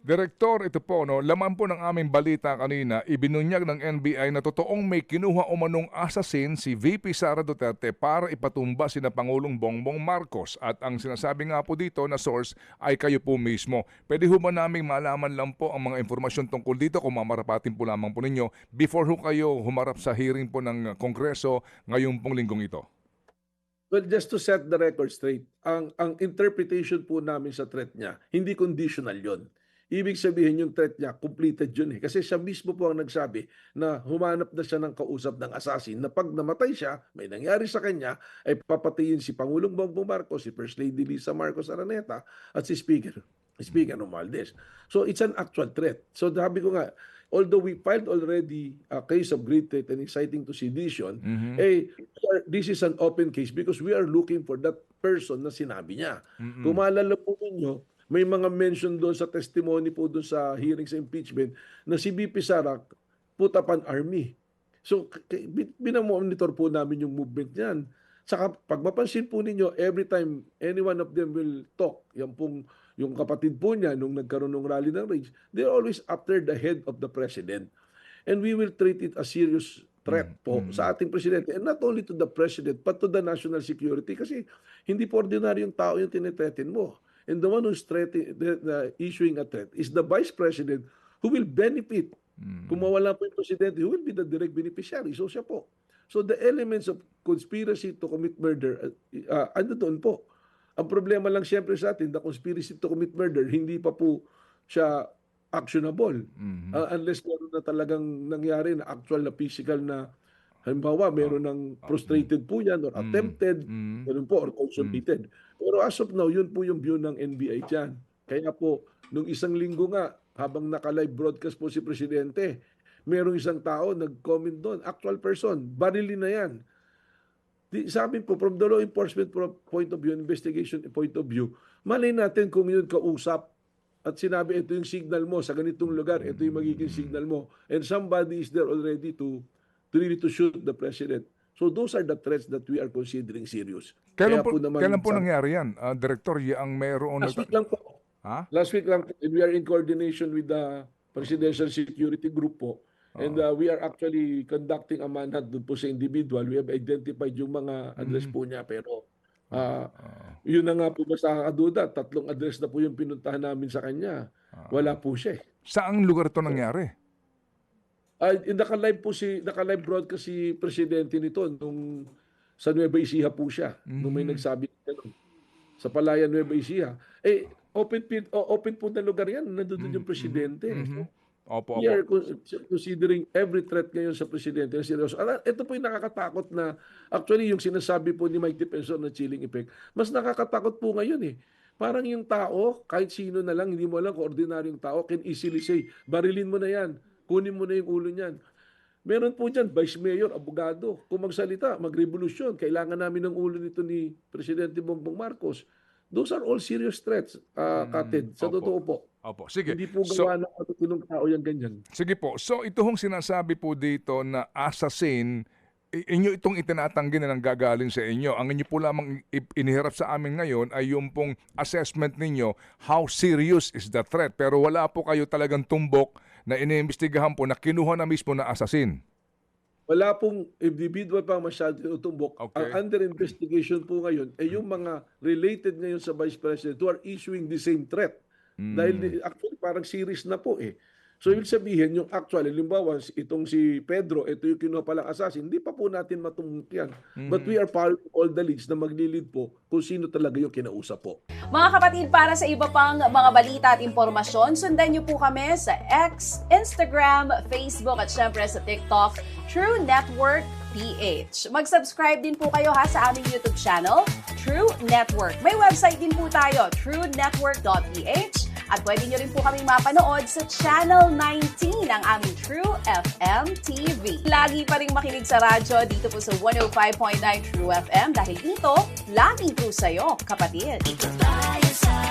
Direktor, ito po, no, laman po ng aming balita kanina, ibinunyag ng NBI na totoong may kinuha umanong assassin si VP Sara Duterte para ipatumba sina Pangulong Bongbong Marcos. At ang sinasabi nga po dito na source ay kayo po mismo. Pwede ho ba naming malaman lang po ang mga informasyon tungkol dito kung mamarapatin po lamang po ninyo before ho kayo humarap sa hearing po ng Kongreso ngayong pong linggong ito? Well, just to set the record straight, ang interpretation po namin sa threat niya, hindi conditional yon. Ibig sabihin yung threat niya, completed yun eh. Kasi siya mismo po ang nagsabi na humanap na siya ng kausap ng assassin na pag namatay siya, may nangyari sa kanya, ay papatayin si Pangulong Bongbong Marcos, si First Lady Lisa Marcos Araneta, at si Speaker Romualdez. So it's an actual threat. So sabi ko nga, although we filed already a case of great threat and inciting to sedition, this is an open case because we are looking for that person na sinabi niya. Kung maalala po ninyo, may mga mention doon sa testimony po doon sa hearing sa impeachment na si VP Sara put up an army. So, binamonitor po namin yung movement niyan. Saka, pag mapansin po ninyo, every time any one of them will talk, yan pong yung kapatid po niya nung nagkaroon ng rally ng rage, they're always after the head of the president. And we will treat it as serious threat po sa ating presidente. And not only to the president, but to the national security. Kasi hindi po ordinaryong tao yung tinitreatin mo. And the one who's issuing a threat is the vice president who will benefit. Kung mawala po yung presidente, who will be the direct beneficiary? So siya po. So the elements of conspiracy to commit murder, ano doon po? Ang problema lang siyempre sa atin, the conspiracy to commit murder, hindi pa po siya actionable. Unless meron na talagang nangyari na actual na physical na, halimbawa, meron ng frustrated po yan or attempted, meron po, or consummated. Pero as of now, yun po yung view ng NBI dyan. Kaya po, nung isang linggo nga, habang naka-live broadcast po si Presidente, merong isang tao nag-comment doon, actual person, barilin na yan. Sabi po, from the law enforcement point of view, investigation point of view, malay natin kung yun kausap at sinabi, ito yung signal mo sa ganitong lugar, ito yung magiging signal mo. And somebody is there already to really to shoot the president. So those are the threats that we are considering serious. Kailan po nangyari yan, Director? Ang mayroon... Last week lang po. Last week lang po. We are in coordination with the Presidential Security Group po. And we are actually conducting a manhunt doon po sa individual. We have identified yung mga address po niya. Pero yun na nga po basta kakaduda. 3 address na po yung pinuntahan namin sa kanya. Wala po siya. Saang lugar ito nangyari? Naka-live broadcast si Presidente nito nung sa Nueva Ecija po siya. Nung may nagsabi ganun. Sa Palayan, Nueva Ecija. Open po na lugar yan. Nandun yung Presidente. Opo. We are considering every threat ngayon sa Presidente. Seryoso. Ito po yung nakakatakot na, actually yung sinasabi po ni Mike Defensor na chilling effect, mas nakakatakot po ngayon eh. Parang yung tao, kahit sino na lang, hindi mo alam kung ordinaryong tao, can easily say, barilin mo na yan. Kunin mo na yung ulo niyan. Meron po dyan, Vice Mayor, abogado. Kung magsalita, magrevolusyon. Kailangan namin ng ulo nito ni Presidente Bongbong Marcos. Those are all serious threats, Katid. Sa totoo po. Opo. Sige. Hindi po gawa ng katutunong tao yung ganyan. Sige po. So ito hong sinasabi po dito na assassin, inyo itong itinatanggi na nanggagaling sa inyo. Ang inyo po lamang inihirap sa amin ngayon ay yung pong assessment ninyo, how serious is the threat. Pero wala po kayo talagang tumbok na iniimbestigahan po na kinuha na mismo na assassin. Wala pong individual pa masyado tinutumbok. Okay. Ang under investigation po ngayon ay yung mga related ngayon sa Vice President who are issuing the same threat. Dahil actually parang series na po eh. So ibig sabihin yung actual, halimbawa itong si Pedro, ito yung kinuha palang assassin, hindi pa po natin matumbok yan. But we are following all the leads na maglilid po kung sino talaga yung kinausap po. Mga kapatid, para sa iba pang mga balita at impormasyon, sundan niyo po kami sa X, Instagram, Facebook at syempre sa TikTok, True Network PH. Mag-subscribe din po kayo sa aming YouTube channel, True Network. May website din po tayo, truenetwork.ph. At pwede nyo rin po kaming mapanood sa Channel 19 ng aming True FM TV. Lagi pa rin makinig sa radyo dito po sa 105.9 True FM dahil dito, laging true sa'yo, kapatid. Ito tayo sa